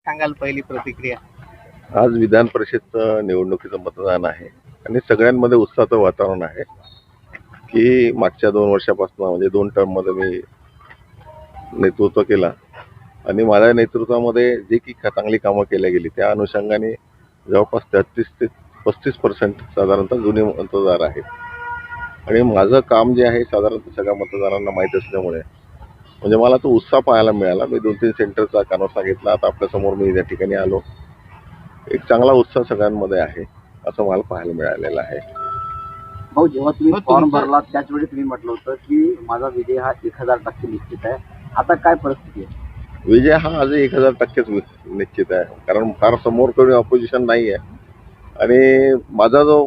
सांगाल पहिली प्रतिक्रिया? आज विधान परिषद निवडणुकीचं मतदान आहे आणि सगळ्यांमध्ये उत्साहाचं वातावरण आहे की मागच्या 2 वर्षापासून म्हणजे 2 टर्ममध्ये मी नेतृत्व केला आणि माझ्या नेतृत्वामध्ये जी की चांगली कामं केल्या गेली त्या अनुषंगाने जवळपास 33 ते 35% साधारणतः जुने मतदार आहेत आणि माझं काम जे आहे साधारणतः सगळ्या मतदारांना माहीत असल्यामुळे म्हणजे मला तो उत्साह पाहायला मिळाला. मी 2-3 सेंटरचा कानोसा घेतला. आता आपल्यासमोर मी या ठिकाणी आलो. एक चांगला उत्साह सगळ्यांमध्ये आहे असं मला पाहायला मिळालेलं आहे. भाऊ, जेव्हा तुम्ही फॉर्म भरला त्याचवेळी तुम्ही म्हटलं होतं की माझा विजय हा 1000% निश्चित आहे. आता काय परिस्थिती आहे? विजय हा आज 1000%च निश्चित आहे, कारण फार समोर कोणी ऑपोजिशन नाही आहे आणि माझा जो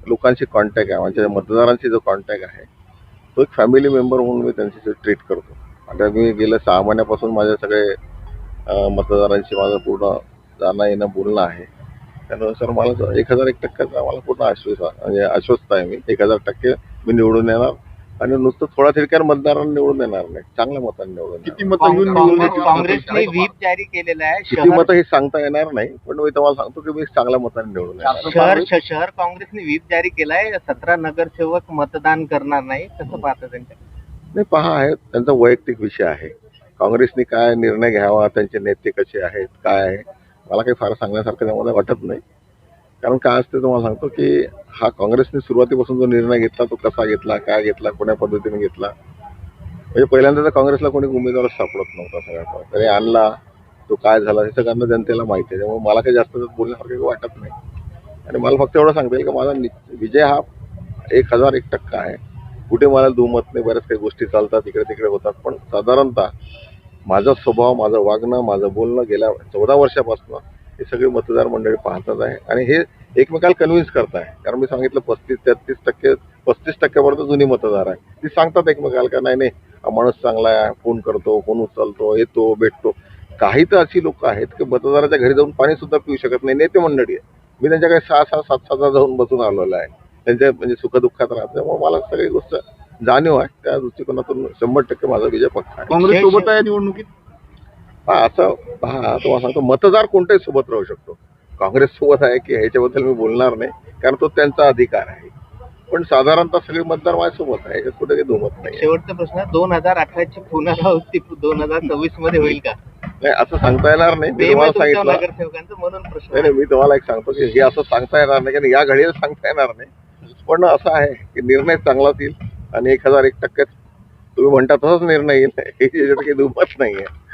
लोकांशी कॉन्टॅक्ट आहे, माझ्या मतदारांशी जो कॉन्टॅक्ट आहे तो एक फॅमिली मेंबर म्हणून मी त्यांच्याशी ट्रीट करतो. आता मी गेल्या 6 महिन्यापासून माझ्या सगळे मतदारांशी माझं पूर्ण जाणं येणं बोलणं आहे. त्यानुसार मला 1001%चा मला पूर्ण आश्वस्त आहे. मी 1000% मी निवडून येणार आणि नुसतं थोडा थिरक्यार मतदारांना निवडून येणार नाही, चांगल्या मतांनी निवडून. किती मतं घेऊन काँग्रेसने व्हीप जारी केलेला आहे? किती मतं हे सांगता येणार नाही, पण मी तुम्हाला सांगतो की मी चांगल्या मतांनी निवडून येणार. शहर काँग्रेसने व्हीप जारी केलाय, 17 नगरसेवक मतदान करणार नाही. कसं पाहता त्यांच्या? नाही, पहा, आहे त्यांचा वैयक्तिक विषय आहे. काँग्रेसने काय निर्णय घ्यावा, त्यांचे नेते कसे आहेत, काय आहे, मला काही फार सांगण्यासारखं त्यामध्ये वाटत नाही. कारण काय असते तुम्हाला सांगतो की हा काँग्रेसने सुरुवातीपासून जो निर्णय घेतला तो कसा घेतला, काय घेतला, कोण्या पद्धतीने घेतला, म्हणजे पहिल्यांदा तर काँग्रेसला कोणी उमेदवार सापडत नव्हता. सगळ्यात तरी आणला तो काय झाला हे सगळ्यांना जनतेला माहिती आहे. त्यामुळे मला काही जास्त बोलण्यासारखं वाटत नाही आणि मला फक्त एवढं सांगता येईल की माझा विजय हा 1001% आहे. कुठे मला दुमत नाही, बऱ्याच काही गोष्टी चालतात इकडे तिकडे होतात, पण साधारणतः माझा स्वभाव, माझं वागणं, माझं बोलणं गेल्या 14 वर्षापासून हे सगळे मतदार मंडळी पाहतात आहे आणि हे एकमेकाला कन्व्हिन्स करत आहे. कारण मी सांगितलं 35-33%, 35% जुनी मतदार आहे. ती सांगतात एकमेकाला का नाही हा माणूस चांगला आहे, फोन करतो, फोन उचलतो, येतो, भेटतो. काही तर अशी लोक आहेत की मतदाराच्या घरी जाऊन पाणी सुद्धा पिऊ शकत नाही, नेते मंडळी आहे. मी त्यांच्याकडे 6-6, 7-7 जाऊन बसून आलेलो आहे, त्यांच्या म्हणजे सुखदुःखात राहत. त्यामुळे मला सगळी गोष्ट जाणीव आहे. त्या दृष्टिकोनातून 100% माझा विजय पक्का आहे. काँग्रेस सोबत आहे निवडणुकीत? असं तुम्हाला सांगतो, मतदार कोणत्याही सोबत राहू शकतो. काँग्रेस सोबत आहे की ह्याच्याबद्दल मी बोलणार नाही, कारण तो त्यांचा अधिकार आहे. पण साधारणतः सगळे मतदार माझ्यासोबत आहे, कुठे काही दुमत नाही. शेवटचा प्रश्न, 2018ची पुनरावृत्ती 2024 मध्ये होईल का? नाही, असं सांगता येणार नाही. मी तुम्हाला सांगितलं नगरसेवकांचं म्हणून प्रश्न. नाही, मी तुम्हाला एक सांगतो की हे असं सांगता येणार नाही, कारण या घडीला सांगता येणार नाही. पण असं आहे की निर्णय चांगलाच येईल आणि 1001% तुम्ही म्हणता तसाच निर्णय येईल, याच्यात काही दुमत नाही आहे.